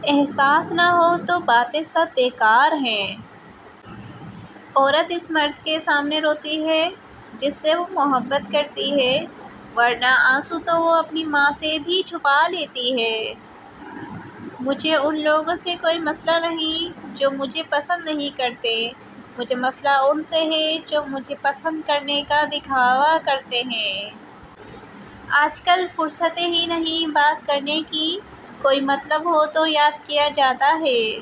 احساس نہ ہو تو باتیں سب بیکار ہیں۔ عورت اس مرد کے سامنے روتی ہے جس سے وہ محبت کرتی ہے، ورنہ آنسو تو وہ اپنی ماں سے بھی چھپا لیتی ہے۔ مجھے ان لوگوں سے کوئی مسئلہ نہیں جو مجھے پسند نہیں کرتے، مجھے مسئلہ ان سے ہے جو مجھے پسند کرنے کا دکھاوا کرتے ہیں۔ آج کل فرصتیں ہی نہیں بات کرنے کی، کوئی مطلب ہو تو یاد کیا جاتا ہے۔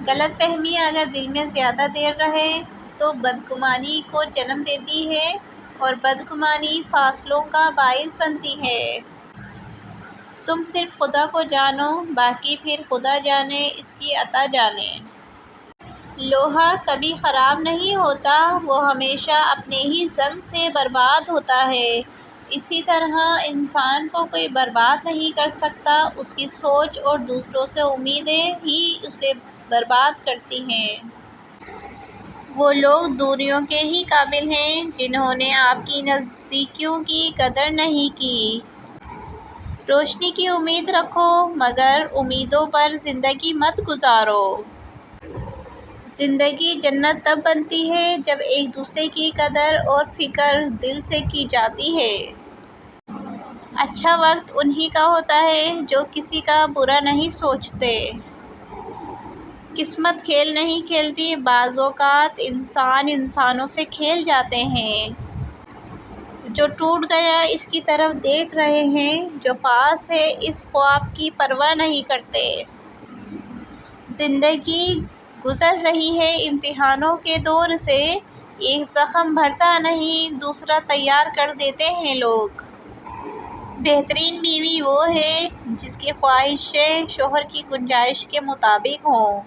غلط فہمی اگر دل میں زیادہ دیر رہے تو بدگمانی کو جنم دیتی ہے، اور بدگمانی فاصلوں کا باعث بنتی ہے۔ تم صرف خدا کو جانو، باقی پھر خدا جانے، اس کی عطا جانے۔ لوہا کبھی خراب نہیں ہوتا، وہ ہمیشہ اپنے ہی زنگ سے برباد ہوتا ہے۔ اسی طرح انسان کو کوئی برباد نہیں کر سکتا، اس کی سوچ اور دوسروں سے امیدیں ہی اسے برباد کرتی ہیں۔ وہ لوگ دوریوں کے ہی قابل ہیں جنہوں نے آپ کی نزدیکیوں کی قدر نہیں کی۔ روشنی کی امید رکھو، مگر امیدوں پر زندگی مت گزارو۔ زندگی جنت تب بنتی ہے جب ایک دوسرے کی قدر اور فکر دل سے کی جاتی ہے۔ اچھا وقت انہی کا ہوتا ہے جو کسی کا برا نہیں سوچتے۔ قسمت کھیل نہیں کھیلتی، بعض اوقات انسان انسانوں سے کھیل جاتے ہیں۔ جو ٹوٹ گیا اس کی طرف دیکھ رہے ہیں، جو پاس ہے اس خواب کی پرواہ نہیں کرتے۔ زندگی گزر رہی ہے امتحانوں کے دور سے، ایک زخم بھرتا نہیں دوسرا تیار کر دیتے ہیں لوگ۔ بہترین بیوی وہ ہے جس کی خواہشیں شوہر کی گنجائش کے مطابق ہوں۔